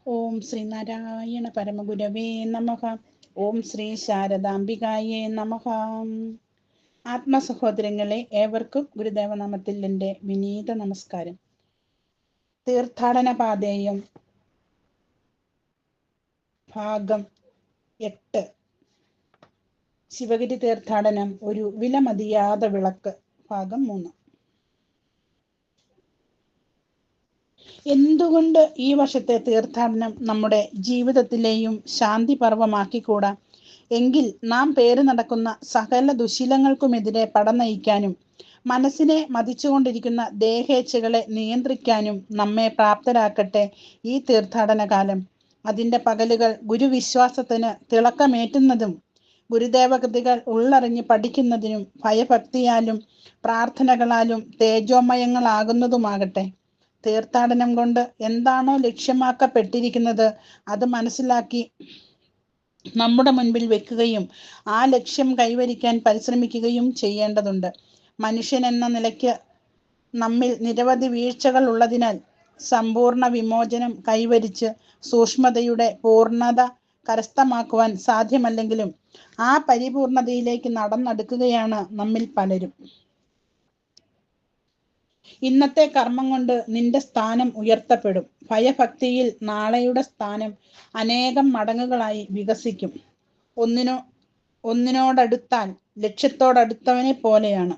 ഓം ശ്രീനാരായണ പരമഗുരവേ നമഃ. ഓം ശ്രീ ശാരദാംബികായേ നമഃ. ആത്മസഹോദരങ്ങളെ, ഏവർക്കും ഗുരുദേവനാമത്തിൽ എൻ്റെ വിനീത നമസ്കാരം. തീർത്ഥാടന പാതേയം ഭാഗം 8. ശിവഗിരി തീർത്ഥാടനം ഒരു വിലമതിയാത വിളക്ക് ഭാഗം 3. എന്തുകൊണ്ട് ഈ വർഷത്തെ തീർത്ഥാടനം നമ്മുടെ ജീവിതത്തിലെയും ശാന്തി പർവമാക്കിക്കൂടാ? എങ്കിൽ നാം പേര് നടക്കുന്ന സകല ദുശീലങ്ങൾക്കുമെതിരെ പടനയിക്കാനും മനസ്സിനെ മതിച്ചുകൊണ്ടിരിക്കുന്ന ദേഹേച്ഛകളെ നിയന്ത്രിക്കാനും നമ്മെ പ്രാപ്തരാക്കട്ടെ ഈ തീർത്ഥാടന കാലം. അതിൻ്റെ പകലുകൾ ഗുരുവിശ്വാസത്തിന് തിളക്കമേറ്റുന്നതും ഗുരുദേവകൃതികൾ ഉള്ളറിഞ്ഞ് പഠിക്കുന്നതിനും ഭയഭക്തിയാലും പ്രാർത്ഥനകളാലും തേജോമയങ്ങളാകുന്നതുമാകട്ടെ. തീർത്ഥാടനം കൊണ്ട് എന്താണോ ലക്ഷ്യമാക്കപ്പെട്ടിരിക്കുന്നത് അത് മനസ്സിലാക്കി നമ്മുടെ മുൻപിൽ വെക്കുകയും ആ ലക്ഷ്യം കൈവരിക്കാൻ പരിശ്രമിക്കുകയും ചെയ്യേണ്ടതുണ്ട്. മനുഷ്യൻ എന്ന നിലയ്ക്ക് നമ്മിൽ നിരവധി വീഴ്ചകൾ ഉള്ളതിനാൽ സമ്പൂർണ്ണ വിമോചനം കൈവരിച്ച് സൂക്ഷ്മതയുടെ പൂർണ്ണത കരസ്ഥമാക്കുവാൻ സാധ്യമല്ലെങ്കിലും ആ പരിപൂർണതയിലേക്ക് നടന്നെടുക്കുകയാണ് നമ്മിൽ പലരും. ഇന്നത്തെ കർമ്മം കൊണ്ട് നിന്റെ സ്ഥാനം ഉയർത്തപ്പെടും. ഭയഭക്തിയിൽ നാളെയുടെ സ്ഥാനം അനേകം മടങ്ങുകളായി വികസിക്കും. ഒന്നിനോടടുത്താൽ ലക്ഷ്യത്തോടടുത്തവനെ പോലെയാണ്.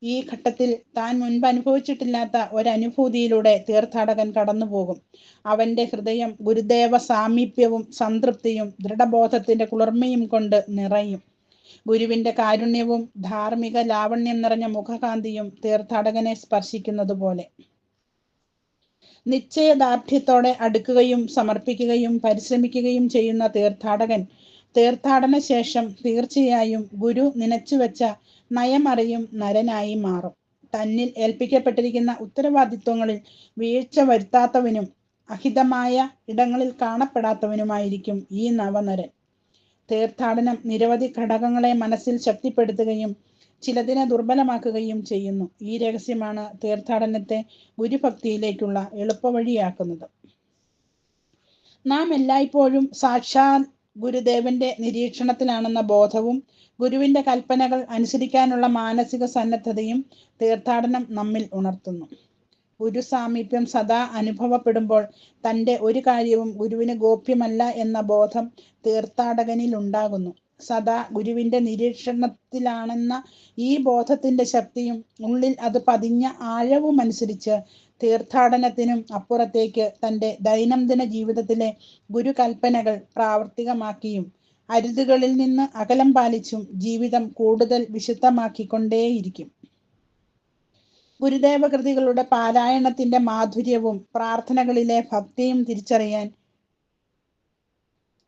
ഈ ഘട്ടത്തിൽ താൻ മുൻപ് അനുഭവിച്ചിട്ടില്ലാത്ത ഒരനുഭൂതിയിലൂടെ തീർത്ഥാടകൻ കടന്നുപോകും. അവന്റെ ഹൃദയം ഗുരുദേവ സാമീപ്യവും സംതൃപ്തിയും ദൃഢബോധത്തിന്റെ കുളിർമയും കൊണ്ട് നിറയും. ഗുരുവിന്റെ കാരുണ്യവും ധാർമ്മിക ലാവണ്യം നിറഞ്ഞ മുഖകാന്തിയും തീർത്ഥാടകനെ സ്പർശിക്കുന്നത് പോലെ. നിശ്ചയദാർഢ്യത്തോടെ അടുക്കുകയും സമർപ്പിക്കുകയും പരിശ്രമിക്കുകയും ചെയ്യുന്ന തീർത്ഥാടകൻ തീർത്ഥാടന ശേഷം തീർച്ചയായും ഗുരു നനച്ചുവെച്ച നയമറിയും നരനായി മാറും. തന്നിൽ ഏൽപ്പിക്കപ്പെട്ടിരിക്കുന്ന ഉത്തരവാദിത്വങ്ങളിൽ വീഴ്ച വരുത്താത്തവനും അഹിതമായ ഇടങ്ങളിൽ കാണപ്പെടാത്തവനുമായിരിക്കും ഈ നവനരൻ. തീർത്ഥാടനം നിരവധി ഘടകങ്ങളെ മനസ്സിൽ ശക്തിപ്പെടുത്തുകയും ചിലതിനെ ദുർബലമാക്കുകയും ചെയ്യുന്നു. ഈ രഹസ്യമാണ് തീർത്ഥാടനത്തെ ഗുരുഭക്തിയിലേക്കുള്ള എളുപ്പവഴിയാക്കുന്നത്. നാം എല്ലായ്പ്പോഴും സാക്ഷാൽ ഗുരുദേവന്റെ നിരീക്ഷണത്തിലാണെന്ന ബോധവും ഗുരുവിന്റെ കൽപ്പനകൾ അനുസരിക്കാനുള്ള മാനസിക സന്നദ്ധതയും തീർത്ഥാടനം നമ്മിൽ ഉണർത്തുന്നു. ഗുരു സാമീപ്യം സദാ അനുഭവപ്പെടുമ്പോൾ തൻ്റെ ഒരു കാര്യവും ഗുരുവിന് ഗോപ്യമല്ല എന്ന ബോധം തീർത്ഥാടകനിൽ ഉണ്ടാകുന്നു. സദാ ഗുരുവിന്റെ നിരീക്ഷണത്തിലാണെന്ന ഈ ബോധത്തിന്റെ ശക്തിയും ഉള്ളിൽ അത് പതിഞ്ഞ ആഴവും അനുസരിച്ച് തീർത്ഥാടനത്തിനും അപ്പുറത്തേക്ക് തൻ്റെ ദൈനംദിന ജീവിതത്തിലെ ഗുരുകൽപ്പനകൾ പ്രാവർത്തികമാക്കിയും അരുതുകളിൽ നിന്ന് അകലം പാലിച്ചും ജീവിതം കൂടുതൽ വിശുദ്ധമാക്കിക്കൊണ്ടേയിരിക്കും. ഗുരുദേവകൃതികളുടെ പാരായണത്തിന്റെ മാധുര്യവും പ്രാർത്ഥനകളിലെ ഭക്തിയും തിരിച്ചറിയാൻ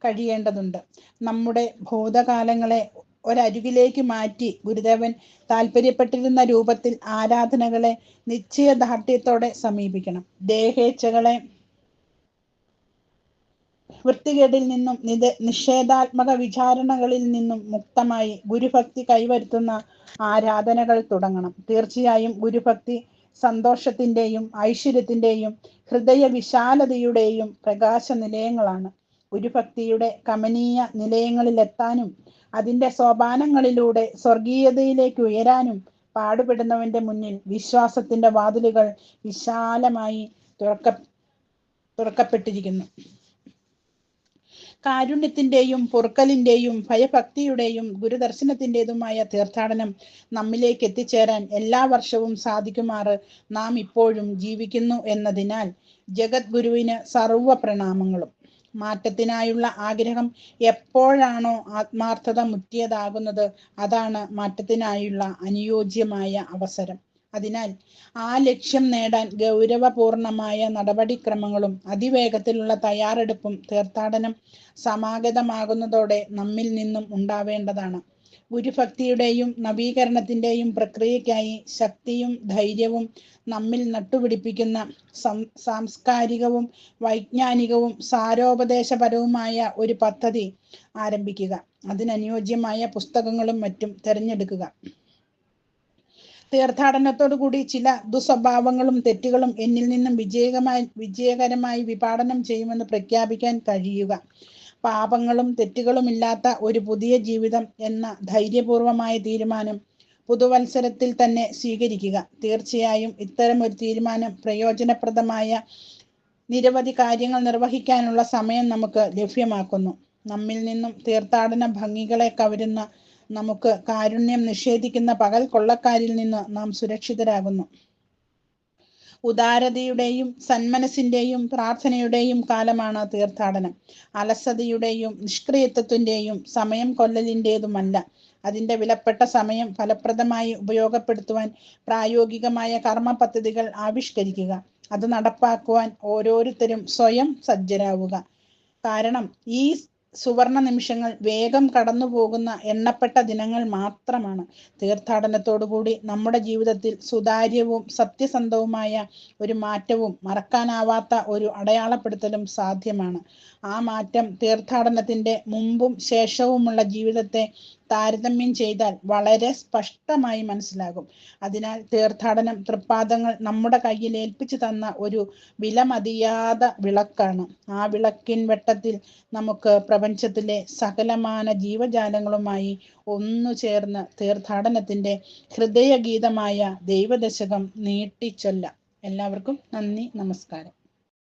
കഴിയേണ്ടതുണ്ട്. നമ്മുടെ ഭൂതകാലങ്ങളെ ഒരരുകിലേക്ക് മാറ്റി ഗുരുദേവൻ താല്പര്യപ്പെട്ടിരുന്ന രൂപത്തിൽ ആരാധനകളെ നിശ്ചയദാർഢ്യത്തോടെ സമീപിക്കണം. ദേഹേച്ഛകളെ വൃത്തികേടിൽ നിന്നും നിഷേധാത്മക വിചാരണകളിൽ നിന്നും മുക്തമായി ഗുരുഭക്തി കൈവരുത്തുന്ന ആരാധനകൾ തുടങ്ങണം. തീർച്ചയായും ഗുരുഭക്തി സന്തോഷത്തിന്റെയും ഐശ്വര്യത്തിന്റെയും ഹൃദയ വിശാലതയുടെയും പ്രകാശ നിലയങ്ങളാണ്. ഗുരുഭക്തിയുടെ കമനീയ നിലയങ്ങളിലെത്താനും അതിൻ്റെ സോപാനങ്ങളിലൂടെ സ്വർഗീയതയിലേക്ക് ഉയരാനും പാടുപെടുന്നവന്റെ മുന്നിൽ വിശ്വാസത്തിന്റെ വാതിലുകൾ വിശാലമായി തുറക്കപ്പെട്ടിരിക്കുന്നു. കാരുണ്യത്തിന്റെയും പൊറുക്കലിന്റെയും ഭയഭക്തിയുടെയും ഗുരുദർശനത്തിൻ്റെതുമായ തീർത്ഥാടനം നമ്മിലേക്ക് എത്തിച്ചേരാൻ എല്ലാ വർഷവും സാധിക്കുമാറ് നാം ഇപ്പോഴും ജീവിക്കുന്നു എന്നതിനാൽ ജഗദ്ഗുരുവിന് സർവ പ്രണാമങ്ങളും. മാറ്റത്തിനായുള്ള ആഗ്രഹം എപ്പോഴാണോ ആത്മാർത്ഥത മുറ്റിയതാകുന്നത് അതാണ് മാറ്റത്തിനായുള്ള അനുയോജ്യമായ അവസരം. അതിനാൽ ആ ലക്ഷ്യം നേടാൻ ഗൗരവപൂർണമായ നടപടിക്രമങ്ങളും അതിവേഗത്തിലുള്ള തയ്യാറെടുപ്പും തീർത്ഥാടനം സമാഗതമാകുന്നതോടെ നമ്മിൽ നിന്നും ഉണ്ടാവേണ്ടതാണ്. ഗുരുഭക്തിയുടെയും നവീകരണത്തിൻ്റെയും പ്രക്രിയയ്ക്കായി ശക്തിയും ധൈര്യവും നമ്മിൽ നട്ടുപിടിപ്പിക്കുന്ന സാംസ്കാരികവും വൈജ്ഞാനികവും സാരോപദേശപരവുമായ ഒരു പദ്ധതി ആരംഭിക്കുക. അതിനനുയോജ്യമായ പുസ്തകങ്ങളും മറ്റും തിരഞ്ഞെടുക്കുക. തീർത്ഥാടനത്തോടു കൂടി ചില ദുസ്വഭാവങ്ങളും തെറ്റുകളും എന്നിൽ നിന്നും വിജയകരമായി വിഭാടനം ചെയ്യുമെന്ന് പ്രഖ്യാപിക്കാൻ കഴിയുക. പാപങ്ങളും തെറ്റുകളും ഇല്ലാത്ത ഒരു പുതിയ ജീവിതം എന്ന ധൈര്യപൂർവമായ തീരുമാനം പുതുവത്സരത്തിൽ തന്നെ സ്വീകരിക്കുക. തീർച്ചയായും ഇത്തരം ഒരു തീരുമാനം പ്രയോജനപ്രദമായ നിരവധി കാര്യങ്ങൾ നിർവഹിക്കാനുള്ള സമയം നമുക്ക് ലഭ്യമാക്കുന്നു. നമ്മിൽ നിന്നും തീർത്ഥാടന ഭംഗികളെ കവരുന്ന, നമുക്ക് കാരുണ്യം നിഷേധിക്കുന്ന പകൽ കൊള്ളക്കാരിൽ നിന്ന് നാം സുരക്ഷിതരാകുന്നു. ഉദാരതയുടെയും സന്മനസ്സിന്റെയും പ്രാർത്ഥനയുടെയും കാലമാണ് തീർത്ഥാടനം. അലസതയുടെയും നിഷ്ക്രിയത്വത്തിന്റെയും സമയം കൊല്ലലിൻ്റെതുമല്ല. അതിൻ്റെ വിലപ്പെട്ട സമയം ഫലപ്രദമായി ഉപയോഗപ്പെടുത്തുവാൻ പ്രായോഗികമായ കർമ്മ പദ്ധതികൾ ആവിഷ്കരിക്കുക. അത് നടപ്പാക്കുവാൻ ഓരോരുത്തരും സ്വയം സജ്ജരാവുക. കാരണം ഈ സുവർണ നിമിഷങ്ങൾ വേഗം കടന്നു പോകുന്ന എണ്ണപ്പെട്ട ദിനങ്ങൾ മാത്രമാണ്. തീർത്ഥാടനത്തോടുകൂടി നമ്മുടെ ജീവിതത്തിൽ സുതാര്യവും സത്യസന്ധവുമായ ഒരു മാറ്റവും മറക്കാനാവാത്ത ഒരു അടയാളപ്പെടുത്തലും സാധ്യമാണ്. ആ മാറ്റം തീർത്ഥാടനത്തിൻ്റെ മുമ്പും ശേഷവുമുള്ള ജീവിതത്തെ താരതമ്യം ചെയ്താൽ വളരെ സ്പഷ്ടമായി മനസ്സിലാകും. അതിനാൽ തീർത്ഥാടനം തൃപ്പാദങ്ങൾ നമ്മുടെ കയ്യിൽ ഏൽപ്പിച്ചു തന്ന ഒരു വിലമതിയാത വിളക്കാണ്. ആ വിളക്കിൻ വെട്ടത്തിൽ നമുക്ക് പ്രപഞ്ചത്തിലെ സകലമാന ജീവജാലങ്ങളുമായി ഒന്നു ചേർന്ന് തീർത്ഥാടനത്തിൻ്റെ ഹൃദയഗീതമായ ദൈവദശകം നീട്ടിച്ചൊല്ലാം. എല്ലാവർക്കും നന്ദി, നമസ്കാരം.